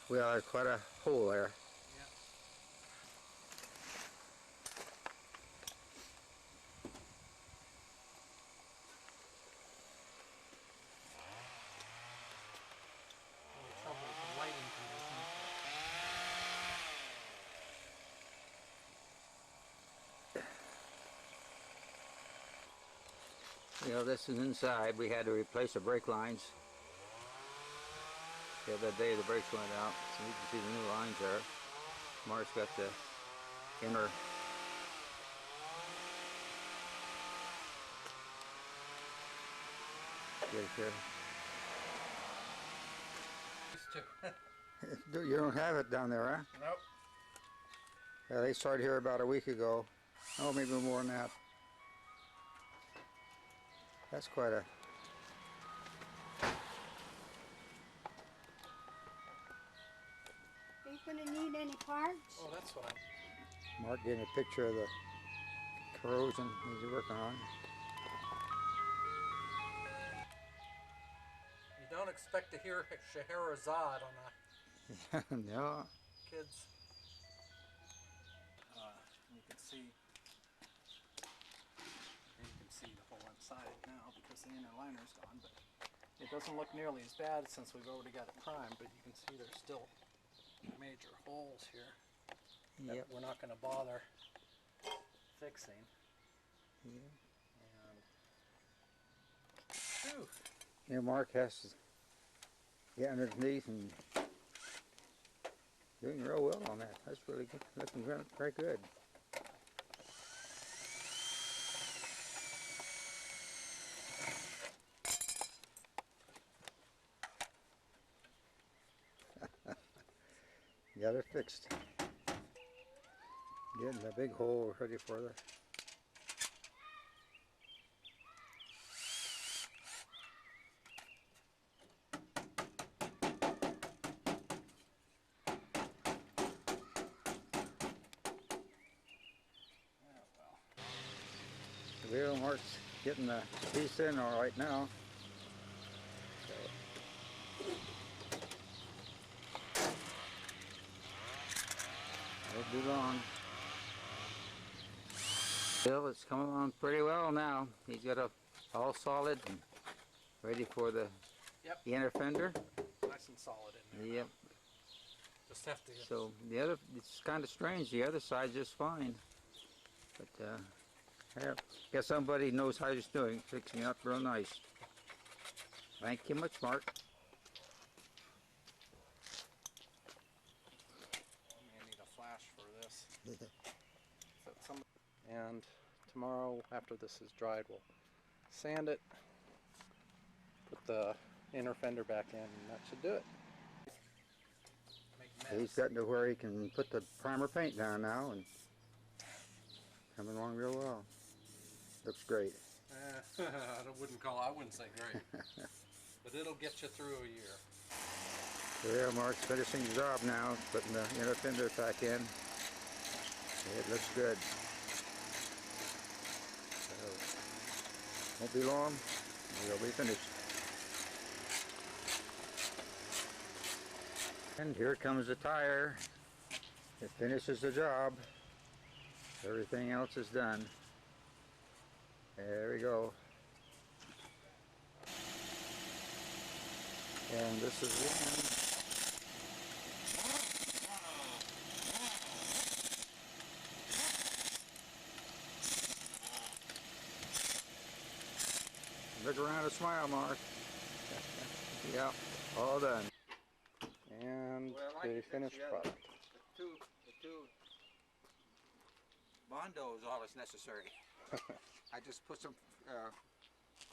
Well, there's quite a hole there. Yeah. Only trouble with the lighting conditions. You know, this is inside. We had to replace the brake lines. The other day the brakes went out, so you can see the new lines there. Mark's got the inner good here. Used to. You don't have it down there, huh? Nope. Yeah, they started here about a week ago. Oh, maybe more than that. That's quite a... Are you going to need any parts? Oh, that's what I... Mark getting a picture of the corrosion he's working on. You don't expect to hear Scheherazade on a No. kids. You can see the whole inside now because the inner liner's gone, but it doesn't look nearly as bad since we've already got it primed, but you can see there's still major holes here that we're not going to bother fixing. Yeah. And whew, You know, Mark has to get underneath and doing real well on that. That's really good. Looking very good. Got it fixed. Getting the big hole ready for the... The wheel Mark's getting the piece in all right now. So. Won't be long. Still, it's coming along pretty well now. He's got it all solid and ready for the inner fender. nice and solid in there. Yep. Now. Just have to. So the other, it's kind of strange. The other side's just fine, but yeah, guess somebody knows how he's doing, fixing it up real nice. Thank you much, Mark. I may need a flash for this. And tomorrow, after this is dried, we'll sand it, put the inner fender back in, and that should do it. He's gotten to where he can put the primer paint down now, and coming along real well. Looks great. I wouldn't say great, but it'll get you through a year. So yeah, Mark's finishing the job now, putting the inner fender back in. It looks good. So, won't be long, we'll be finished. And here comes the tire. It finishes the job. Everything else is done. There we go. And this is one. Look around and smile, Mark. Yeah, all done. And the finished product. The two Bondo is all that's necessary. I just put some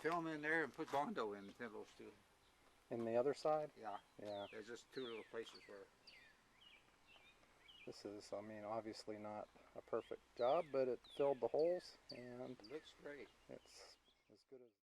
film in there and put Bondo in those two. In the other side? Yeah. Yeah. There's just two little places where... This is, I mean, obviously not a perfect job, but it filled the holes, and It looks great. it's as good as...